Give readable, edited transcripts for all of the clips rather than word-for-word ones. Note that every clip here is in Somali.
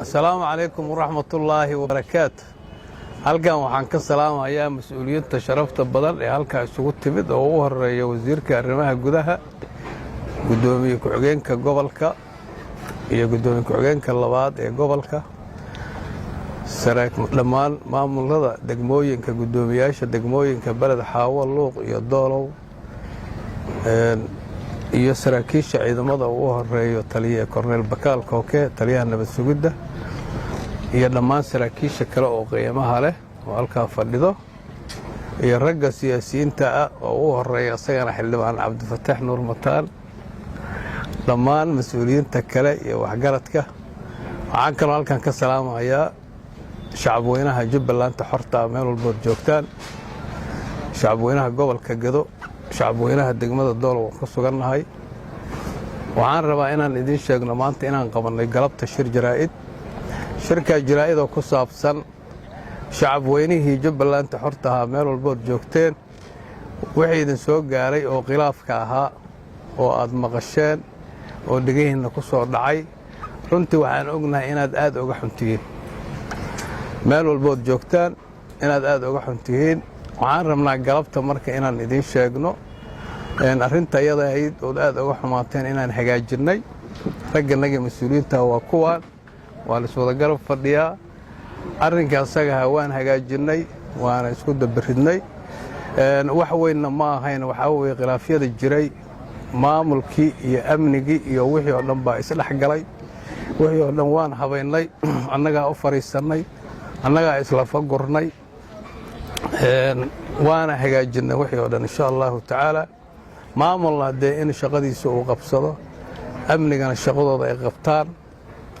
السلام عليكم ورحمة الله وبركاته. halkan waxaan ka salaamayaa mas'uuliyiinta sharafta badan ee halka isugu timid oo u horeeya wasiirka arrimaha gudaha, gudoomiye ku-xigeenka gobolka iyo gudoomiye ku-xigeenka labaad ee gobolka, dhammaan maamulada degmooyinka, gudoomiyaasha degmooyinka Balad Xaawo, Luuq iyo Doolow, iyo saraakiisha ciidamada ugu horeeyo taliye Korneel Bakaal Kooke, taliyaha nabad sugidda, iyo dhammaan saraakiisha kale oo qiimaha leh oo halka fadhido, iyo ragga siyaasiyiinta ah oo u horeeya asagana xildhibaan Cabdifataax Nuur Mataan, dhammaan mas'uuliyiinta kale iyo waxgaradka. waxaan kaloo halkan ka salaamayaa shacabweynaha Jubbaland xorta meel walba joogtaan, shacabweynaha gobolka Gado, shacabweynaha degmada Doolow ku sugannahay. waxaan rabaa inaan idin sheegno maanta inaan qabanay galabta shir jaraa'id, shirka jaraa'id oo ku saabsan shacabweynihii Jubbaland xorta meel walba joogteen wixii idin soo gaaray oo khilaafka ahaa oo aad maqasheen oo dhigihiina ku soo dhacay. runtii waxaan ognahay inaad aad uga xuntihiin, meel walba joogtaan inaad aad uga xuntihiin. waxaan rabnaa galabta marka inaan idin sheegno arrinta iyada ahayd oo aad uga xumaateen inaan hagaajinay. ragganaga mas'uuliyiinta waa kuwaan, waa la iswada garab fadhiyaa. arrinka asaga waan hagaajinay, waana isku dabaridnay. wax weynna ma ahayn, waxaa weeye khilaafyada jiray, maamulkii iyo amnigii iyo wixii oo dhan baa isdhex galay. wixii oo dhan waan habaynay, annagaa u fariisannay, annagaa isla fagurnay, waana hagaajinay wixii oo dhan insha allahu tacaala. maamulna haddee in shaqadiisa uu qabsado, amnigana shaqadooda ay qabtaan,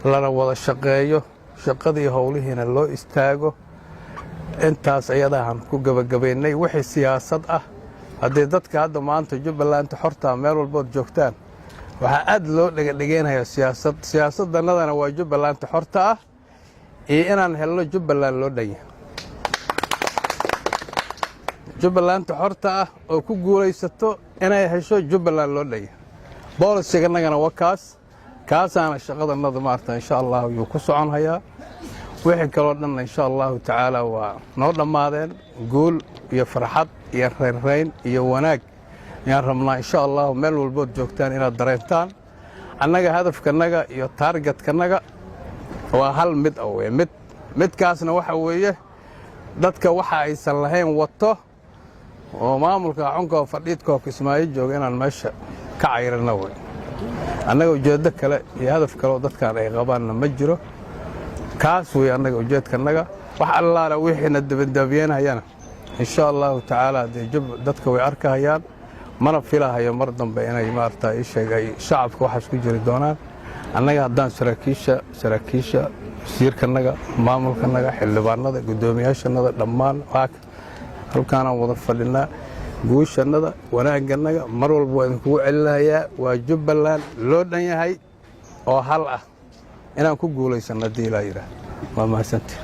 lana wada shaqeeyo, shaqadii howlihiina loo istaago. intaas ayadahan ku gabagabaynay. wixii siyaasad ah haddii dadka hadda maanta Jubbaland xorta meel walba joogtaan waxaa aad loo dhiganayaa siyaasaddanadana waa Jubbaland xorta ah iyo inaan helno Jubbaland loo dhan yahay. Jubbaland xorta ah oo ku guulaysato inay hesho Jubbaland loo dhan yahay. boolisigannagana waa kaasaana shaqadanada maarta insha Allah uu ku socon hayaa. wixii kaloo dhan insha Allah tacaala waa noo dhammaadeen. guul iyo farxad iyo reerayn iyo wanaag ayaan rabnaa insha Allah meel walba joogtaan inaad dareentaan. annaga hadafkanaga iyo targetkanaga waa hal mid midkaasna waxa weeye dadka waxa aysan lahayn wato oo maamulka xunka fadhiidka Kismaayo jooga inaan meesha ka cayrino way. annaga ujeeddo kale iyo hadaf kale oo dadkan ay qabaanna ma jiro. kaas way annaga ujeedkanaga. wax allaala wixiina dabandabiyeenayana insha Allah tacaala dadka way arkayaan, mana filahayo mar dambe inay maartaa ii sheegay shacabka waxa isku jiri doonaan. annaga haddaan saraakiisha wasiirkanaga, maamulkanaga, xildhibaanada, gudoomiyaashannada dhammaan halkaanaan wada fadhinaa. guushannada, wanaaganaga mar walba waa idinkugu celinayaa. waa Jubbaland loo dhan yahay oo hal ah inaan ku guulaysanno haddii la yidhaahdo. waa mahadsantihi.